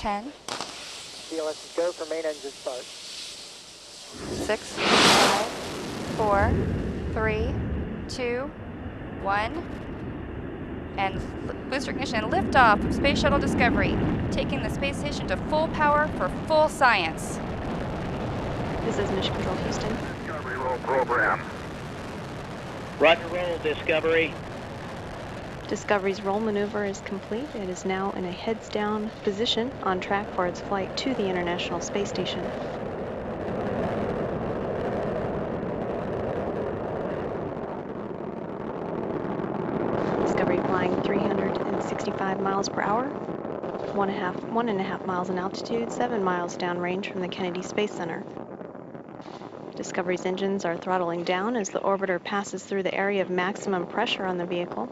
10, CLS go for main engine start. 6, 5, 4, 3, 2, 1. And booster ignition and liftoff of Space Shuttle Discovery, taking the space station to full power for full science. This is Mission Control Houston. Discovery roll program. Roger, roll, Discovery. Discovery's roll maneuver is complete. It is now in a heads-down position on track for its flight to the International Space Station. Discovery flying 365 miles per hour, 1.5 miles in altitude, 7 miles downrange from the Kennedy Space Center. Discovery's engines are throttling down as the orbiter passes through the area of maximum pressure on the vehicle.